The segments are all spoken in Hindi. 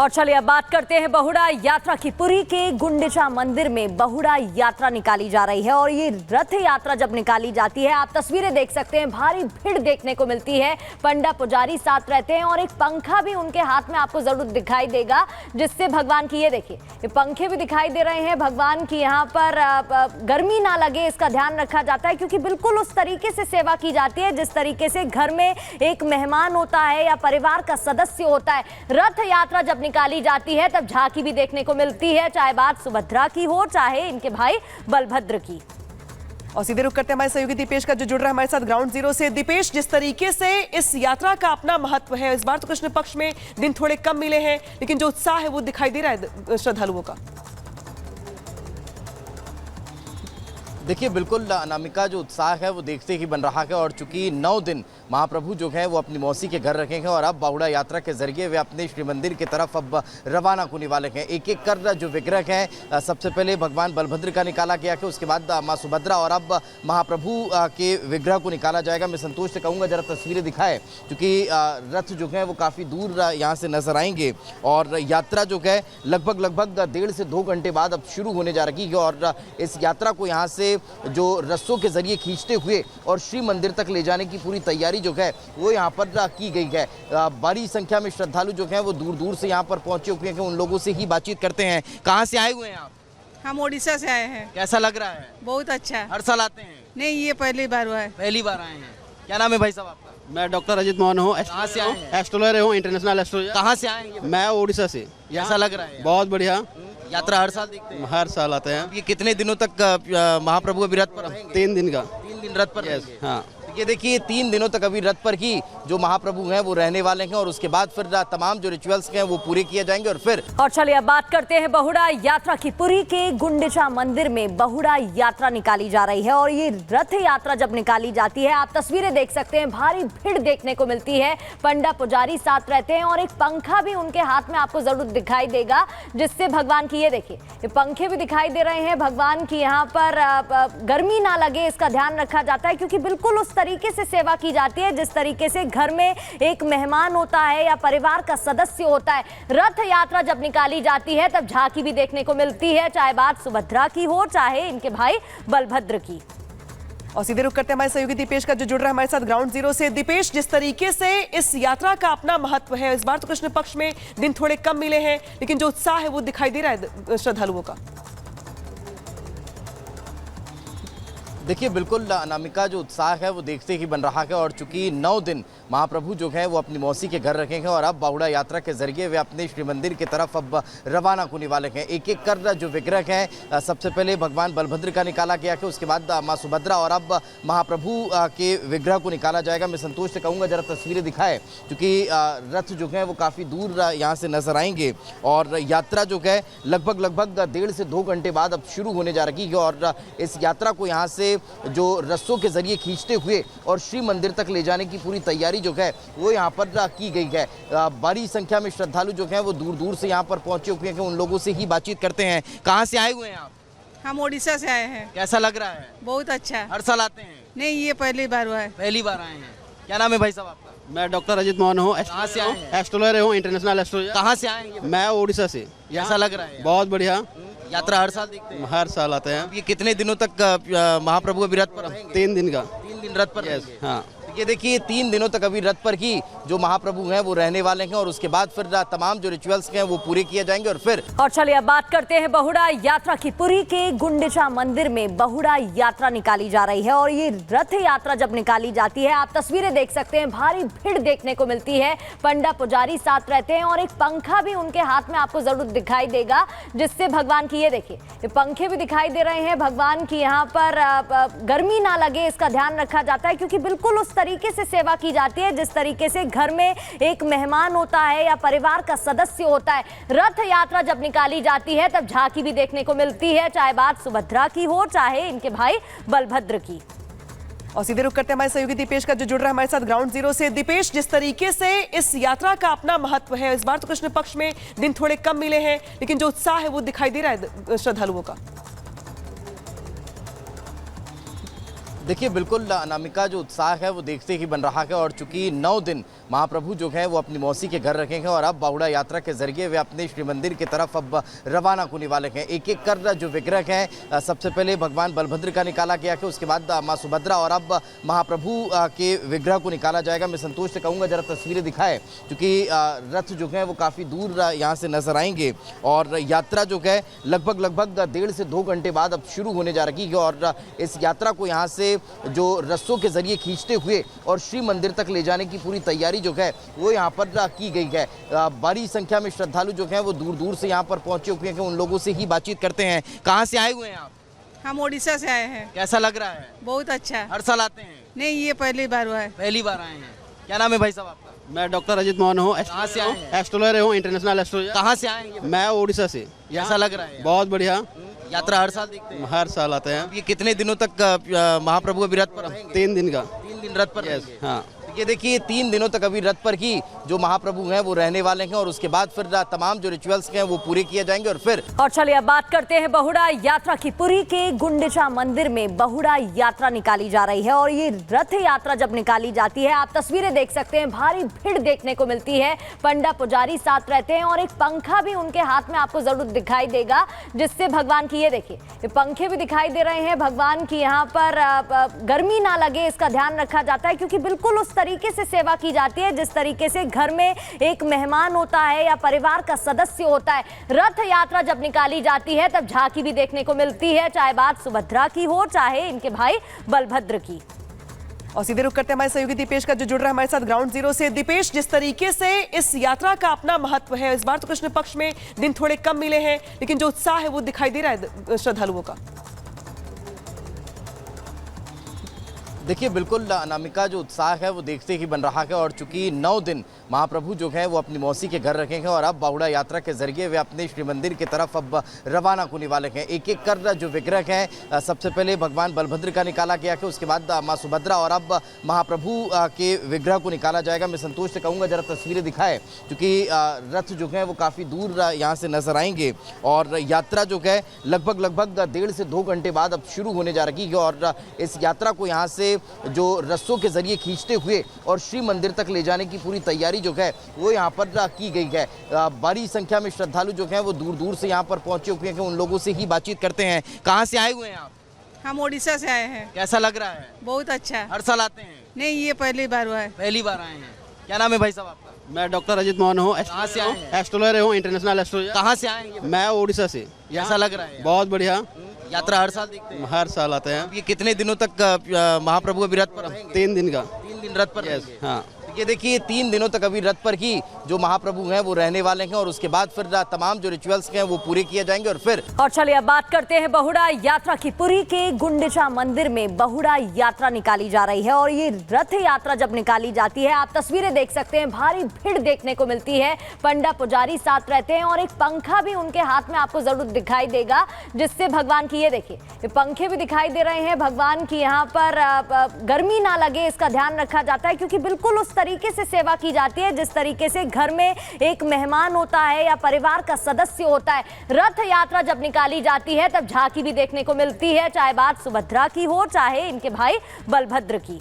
और चलिए अब बात करते हैं बहुड़ा यात्रा की। पुरी के गुंडिचा मंदिर में बहुड़ा यात्रा निकाली जा रही है और ये रथ यात्रा जब निकाली जाती है, आप तस्वीरें देख सकते हैं, भारी भीड़ देखने को मिलती है। पंडा पुजारी साथ रहते हैं और एक पंखा भी उनके हाथ में आपको जरूर दिखाई देगा, जिससे भगवान की, ये देखिए, ये पंखे भी दिखाई दे रहे हैं। भगवान की यहाँ पर गर्मी ना लगे इसका ध्यान रखा जाता है, क्योंकि बिल्कुल उस तरीके से सेवा की जाती है जिस तरीके से घर में एक मेहमान होता है या परिवार का सदस्य होता है। रथ यात्रा जब निकाली जाती है तब झांकी भी देखने को मिलती है, चाहे बात सुभद्रा की हो चाहे इनके भाई बलभद्र की। और सीधे रुक करते हैं हमारे सहयोगी दीपेश का, जो जुड़ रहा है हमारे साथ ग्राउंड जीरो से। दीपेश, जिस तरीके से इस यात्रा का अपना महत्व है, इस बार तो कृष्ण पक्ष में दिन थोड़े कम मिले हैं, लेकिन जो उत्साह है वो दिखाई दे रहा है श्रद्धालुओं का। देखिए, बिल्कुल अनामिका, जो उत्साह है वो देखते ही बन रहा है। और चूंकि 9 दिन महाप्रभु जो है वो अपनी मौसी के घर रखेंगे और अब बाहुड़ा यात्रा के जरिए वे अपने श्री मंदिर की तरफ अब रवाना होने वाले हैं। एक एक कर जो विग्रह हैं, सबसे पहले भगवान बलभद्र का निकाला गया है, उसके बाद माँ सुभद्रा और अब महाप्रभु के विग्रह को निकाला जाएगा। मैं संतोष से कहूँगा जरा तस्वीरें दिखाए, क्योंकि रथ जो है वो काफ़ी दूर यहाँ से नजर आएंगे और यात्रा जो है लगभग 1.5 से 2 घंटे बाद अब शुरू होने जा रही है। और इस यात्रा को यहाँ से जो रस्सों के जरिए खींचते हुए और श्री मंदिर तक ले जाने की पूरी तैयारी जो है वो यहाँ पर की गई है। बड़ी संख्या में श्रद्धालु जो हैं वो दूर दूर से यहाँ पर पहुंचे हुए हैं। उन लोगों से ही बातचीत करते हैं। कहाँ से आए हुए हैं आप? हम ओडिशा से आए हैं। कैसा लग रहा है? बहुत अच्छा। हर साल आते हैं? नहीं, ये पहली बार हुआ है। पहली बार आए हैं। क्या नाम है भाई साहब आपका? मैं डॉक्टर अजित मोहन हूँ। कहाँ से आए हैं? एस्ट्रोलर हूँ, इंटरनेशनल एस्ट्रोलर। कहाँ से आएंगे? मैं ओडिशा से। कैसा लग रहा है? बहुत बढ़िया। यात्रा हर साल देखते हैं? हर साल आते हैं। ये कितने दिनों तक महाप्रभु अभी रथ पर रहेंगे? 3 दिन का। 3 दिन रथ पर रहेंगे। हाँ, ये देखिए, 3 दिनों तक अभी रथ पर ही जो महाप्रभु हैं वो रहने वाले हैं और उसके बाद फिर तमाम जो रिचुअल्स हैं वो पूरे किए जाएंगे। और फिर और चलिए अब बात करते हैं बहुड़ा यात्रा की। पुरी के गुंडिचा मंदिर में बहुड़ा यात्रा निकाली जा रही है और ये रथ यात्रा जब निकाली जाती है, आप तस्वीरें देख सकते हैं, भारी भीड़ देखने को मिलती है। पंडा पुजारी साथ रहते हैं और एक पंखा भी उनके हाथ में आपको जरूर दिखाई देगा, जिससे भगवान की, ये देखिए, ये पंखे भी दिखाई दे रहे हैं। भगवान की यहाँ पर गर्मी ना लगे इसका ध्यान रखा जाता है, क्योंकि बिल्कुल उस तरीके से सेवा की जाती है जिस तरीके से घर में एक मेहमान होता है या परिवार का सदस्य होता है। रथ यात्रा जब निकाली जाती है तब झांकी भी देखने को मिलती है, चाहे बात सुभद्रा की हो चाहे इनके भाई बलभद्र की। और सीधे रुक करते हैं हमारे सहयोगी दीपेश का, जो जुड़ रहा है हमारे साथ ग्राउंड जीरो से। दीपेश, जिस तरीके से इस यात्रा का अपना महत्व है, इस बार तो कृष्ण पक्ष में दिन थोड़े कम मिले हैं, लेकिन जो उत्साह है वो दिखाई दे रहा है श्रद्धालुओं का। देखिए, बिल्कुल अनामिका, जो उत्साह है वो देखते ही बन रहा है। और चूंकि 9 दिन महाप्रभु जो है वो अपनी मौसी के घर रखेंगे और अब बाहुड़ा यात्रा के जरिए वे अपने श्री मंदिर की तरफ अब रवाना होने वाले हैं। एक एक कर जो विग्रह हैं, सबसे पहले भगवान बलभद्र का निकाला गया है, उसके बाद माँ सुभद्रा और अब महाप्रभु के विग्रह को निकाला जाएगा। मैं संतोष से कहूँगा जरा तस्वीरें दिखाए, क्योंकि रथ जो है वो काफ़ी दूर यहाँ से नजर आएंगे और यात्रा जो है लगभग 1.5 से 2 घंटे बाद अब शुरू होने जा रही है। और इस यात्रा को यहाँ से जो रस्सों के जरिए खींचते हुए और श्री मंदिर तक ले जाने की पूरी तैयारी जो है वो यहाँ पर की गई है। बड़ी संख्या में श्रद्धालु जो हैं वो दूर दूर से यहाँ पर पहुंचे हुए हैं। उन लोगों से ही बातचीत करते हैं। कहाँ से आए हुए हैं आप? हम ओडिशा से आए हैं। कैसा लग रहा है? बहुत अच्छा। हर साल आते हैं? नहीं, ये पहली बार हुआ है। पहली बार आए हैं। क्या नाम है भाई साहब आपका? मैं डॉक्टर अजित मोहन हूँ। कहाँ से आए हैं? एस्ट्रोलर हूँ, इंटरनेशनल एस्ट्रोलर। कहाँ से आएंगे? मैं ओडिशा से। कैसा लग रहा है? बहुत बढ़िया। यात्रा हर साल देखते हैं? हर साल आते हैं। ये कितने दिनों तक महाप्रभु अभी रथ पर रहेंगे? 3 दिन का। 3 दिन रथ पर रहेंगे। हाँ, ये देखिए, 3 दिनों तक अभी रथ पर ही जो महाप्रभु हैं वो रहने वाले हैं और उसके बाद फिर तमाम जो रिचुअल्स हैं वो पूरे किए जाएंगे। और फिर और चलिए अब बात करते हैं बहुड़ा यात्रा की। पुरी के गुंडिचा मंदिर में बहुड़ा यात्रा निकाली जा रही है और ये रथ यात्रा जब निकाली जाती है, आप तस्वीरें देख सकते हैं, भारी भीड़ देखने को मिलती है। पंडा पुजारी साथ रहते हैं और एक पंखा भी उनके हाथ में आपको जरूर दिखाई देगा, जिससे भगवान की, ये देखिए, ये पंखे भी दिखाई दे रहे हैं। भगवान की यहाँ पर गर्मी ना लगे इसका ध्यान रखा जाता है, क्योंकि बिल्कुल उस तरीके से सेवा की जाती है जिस तरीके से घर में एक मेहमान होता है या परिवार का सदस्य होता है। रथ यात्रा जब निकाली जाती है तब झांकी भी देखने को मिलती है, चाहे बात सुभद्रा की हो चाहे इनके भाई बलभद्र की। और सीधे रुक करते हैं हमारे सहयोगी दीपेश का, जो जुड़ रहा है हमारे साथ ग्राउंड जीरो से। दीपेश, जिस तरीके से इस यात्रा का अपना महत्व है, इस बार तो कृष्ण पक्ष में दिन थोड़े कम मिले हैं, लेकिन जो उत्साह है वो दिखाई दे रहा है श्रद्धालुओं का। देखिए बिल्कुल अनामिका जो उत्साह है वो देखते ही बन रहा है और चूंकि 9 दिन महाप्रभु जो है वो अपनी मौसी के घर रखेंगे और अब बाहुड़ा यात्रा के जरिए वे अपने श्री मंदिर की तरफ अब रवाना होने वाले हैं। एक एक कर जो विग्रह है सबसे पहले भगवान बलभद्र का निकाला गया है, उसके बाद माँ सुभद्रा और अब महाप्रभु के विग्रह को निकाला जाएगा। मैं संतोष से कहूँगा जरा तस्वीरें दिखाएं क्योंकि रथ जो है वो काफ़ी दूर यहाँ से नजर आएंगे और यात्रा जो है लगभग 1.5 से 2 घंटे बाद अब शुरू होने जा रही है और इस यात्रा को यहाँ से जो रस्सों के जरिए खींचते हुए और श्री मंदिर तक ले जाने की पूरी तैयारी जो है वो यहाँ पर की गई है। बड़ी संख्या में श्रद्धालु जो हैं वो दूर दूर से यहाँ पर पहुंचे हुए हैं। उन लोगों से ही बातचीत करते हैं। कहाँ से आए हुए हैं आप? हम उड़ीसा से आए हैं। कैसा लग रहा है? बहुत अच्छा। हर साल आते हैं? नहीं, ये पहली बार हुआ है। पहली बार आए हैं। क्या नाम है भाई साहब आपका? मैं डॉक्टर अजित मोहन हूँ। कहाँ से आए हैं? एस्ट्रोलर हूँ, इंटरनेशनल एस्ट्रोलर। कहाँ से आएंगे? मैं उड़ीसा से। कैसा लग रहा है? बहुत बढ़िया। यात्रा हर साल देखते हैं? हर साल आते हैं। ये कितने दिनों तक महाप्रभु अभी रथ पर रहेंगे? 3 दिन का। 3 दिन रथ पर रहेंगे। हाँ, ये देखिए 3 दिनों तक अभी रथ पर ही जो महाप्रभु हैं वो रहने वाले हैं और उसके बाद फिर तमाम जो रिचुअल्स हैं वो पूरे किए जाएंगे और फिर और चलिए अब बात करते हैं बहुड़ा यात्रा की। पुरी के गुंडिचा मंदिर में बहुड़ा यात्रा निकाली जा रही है और ये रथ यात्रा जब निकाली जाती है आप तस्वीरें देख सकते हैं, भारी भीड़ देखने को मिलती है। पंडा पुजारी साथ रहते हैं और एक पंखा भी उनके हाथ में आपको जरूर दिखाई देगा जिससे भगवान की, ये देखिए ये पंखे भी दिखाई दे रहे हैं, भगवान की यहाँ पर गर्मी ना लगे इसका ध्यान रखा जाता है क्योंकि बिल्कुल उस तरीके से सेवा की जाती है जिस तरीके से घर में एक मेहमान होता है या परिवार का सदस्य होता है। रथ यात्रा जब निकाली जाती है तब झांकी भी देखने को मिलती है, चाहे बात सुभद्रा की हो चाहे इनके भाई बलभद्र की। और सीधे रुक करते हैं हमारे सहयोगी दीपेश का जो जुड़ रहा है हमारे साथ ग्राउंड जीरो से। दीपेश, जिस तरीके से इस यात्रा का अपना महत्व है, इस बार तो कृष्ण पक्ष में दिन थोड़े कम मिले हैं लेकिन जो उत्साह है वो दिखाई दे रहा है श्रद्धालुओं का। देखिए बिल्कुल अनामिका जो उत्साह है वो देखते ही बन रहा है और चूंकि 9 दिन महाप्रभु जो है वो अपनी मौसी के घर रखेंगे और अब बाहुड़ा यात्रा के जरिए वे अपने श्री मंदिर की तरफ अब रवाना होने वाले हैं। एक एक कर जो विग्रह है सबसे पहले भगवान बलभद्र का निकाला गया है, उसके बाद माँ सुभद्रा और अब महाप्रभु के विग्रह को निकाला जाएगा। मैं संतोष से कहूँगा जरा तस्वीरें दिखाएं क्योंकि रथ जो है वो काफ़ी दूर यहाँ से नजर आएंगे और यात्रा जो है लगभग 1.5 से 2 घंटे बाद अब शुरू होने जा रही है और इस यात्रा को यहाँ से जो रस्सों के जरिए खींचते हुए और श्री मंदिर तक ले जाने की पूरी तैयारी जो है वो यहाँ पर की गई है। बड़ी संख्या में श्रद्धालु जो हैं वो दूर दूर से यहाँ पर पहुंचे हुए हैं। उन लोगों से ही बातचीत करते हैं। कहाँ से आए हुए हैं आप? हम उड़ीसा से आए हैं। कैसा लग रहा है? बहुत अच्छा। हर साल आते हैं? नहीं, ये पहली बार हुआ है। पहली बार आए हैं। क्या नाम है भाई साहब आपका? मैं डॉक्टर अजित मोहन हूँ। कहाँ से आए हैं? एस्ट्रोलर हूँ, इंटरनेशनल एस्ट्रोलर। कहाँ से आएंगे? मैं उड़ीसा से। कैसा लग रहा है? बहुत बढ़िया। यात्रा हर साल देखते हैं? हर साल आते हैं। ये कितने दिनों तक महाप्रभु अभी रथ पर रहेंगे? 3 दिन का। 3 दिन रथ पर रहेंगे। हाँ, ये देखिए 3 दिनों तक अभी रथ पर ही जो महाप्रभु हैं वो रहने वाले हैं और उसके बाद फिर तमाम जो रिचुअल्स हैं वो पूरे किए जाएंगे और फिर और चलिए अब बात करते हैं बहुड़ा यात्रा की। पुरी के गुंडिचा मंदिर में बहुड़ा यात्रा निकाली जा रही है और ये रथ यात्रा जब निकाली जाती है आप तस्वीरें देख सकते हैं, भारी भीड़ देखने को मिलती है। पंडा पुजारी साथ रहते हैं और एक पंखा भी उनके हाथ में आपको जरूर दिखाई देगा जिससे भगवान की, ये देखिए ये पंखे भी दिखाई दे रहे हैं, भगवान की यहाँ पर गर्मी ना लगे इसका ध्यान रखा जाता है क्योंकि बिल्कुल उस तरीके से सेवा की जाती है जिस तरीके से घर में एक मेहमान होता है या परिवार का सदस्य होता है। रथ यात्रा जब निकाली जाती है तब झांकी भी देखने को मिलती है, चाहे बात सुभद्रा की हो चाहे इनके भाई बलभद्र की।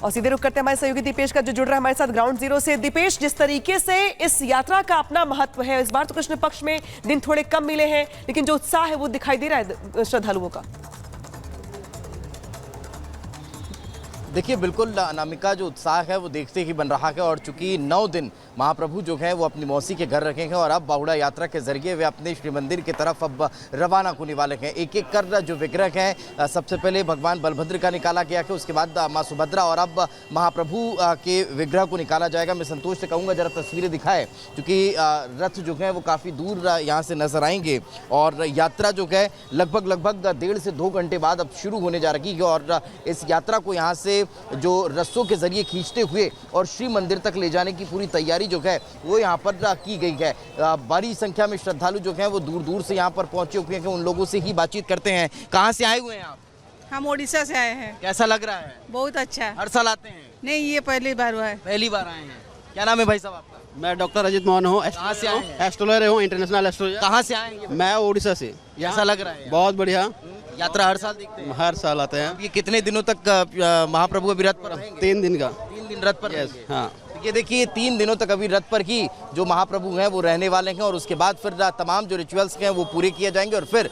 और सीधे रुक करते हैं हमारे सहयोगी दीपेश का जो जुड़ रहा है हमारे साथ ग्राउंड जीरो से। दीपेश, जिस तरीके से इस यात्रा का अपना महत्व है, इस बार तो कृष्ण पक्ष में दिन थोड़े कम मिले हैं लेकिन जो उत्साह है वो दिखाई दे रहा है श्रद्धालुओं का। देखिए बिल्कुल अनामिका जो उत्साह है वो देखते ही बन रहा है और चूंकि 9 दिन महाप्रभु जो है वो अपनी मौसी के घर रखेंगे और अब बाहुड़ा यात्रा के जरिए वे अपने श्री मंदिर की तरफ अब रवाना होने वाले हैं। एक एक कर जो विग्रह है सबसे पहले भगवान बलभद्र का निकाला गया है, उसके बाद माँ सुभद्रा और अब महाप्रभु के विग्रह को निकाला जाएगा। मैं संतोष से कहूँगा जरा तस्वीरें दिखाएं क्योंकि रथ जो है वो काफ़ी दूर यहाँ से नजर आएंगे और यात्रा जो है लगभग 1.5 से 2 घंटे बाद अब शुरू होने जा रही है और इस यात्रा को यहाँ से जो रस्सों के जरिए खींचते हुए और श्री मंदिर तक ले जाने की पूरी तैयारी जो है वो यहाँ पर की गई है। बड़ी संख्या में श्रद्धालु जो हैं वो दूर दूर से यहाँ पर पहुंचे हुए हैं। उन लोगों से ही बातचीत करते हैं। कहाँ से आए हुए हैं आप? हम उड़ीसा से आए हैं। कैसा लग रहा है? बहुत अच्छा। हर साल आते हैं? नहीं, ये पहली बार हुआ है। पहली बार आए हैं। क्या नाम है भाई साहब आपका? मैं डॉक्टर अजित मोहन हूँ। कहाँ से आए हैं? एस्ट्रोलर हूँ, इंटरनेशनल एस्ट्रोलर। कहाँ से आएंगे? मैं उड़ीसा से। कैसा लग रहा है? बहुत बढ़िया। यात्रा हर साल देखते हैं? हर साल आते हैं। अब ये कितने दिनों तक महाप्रभु अभी रथ पर रहेंगे? 3 दिन का। 3 दिन रथ पर रहेंगे। हाँ। ये देखिए 3 दिनों तक अभी रथ पर ही जो महाप्रभु हैं वो रहने वाले हैं और उसके बाद फिर तमाम जो रिचुअल्स हैं वो पूरे किए जाएंगे और फिर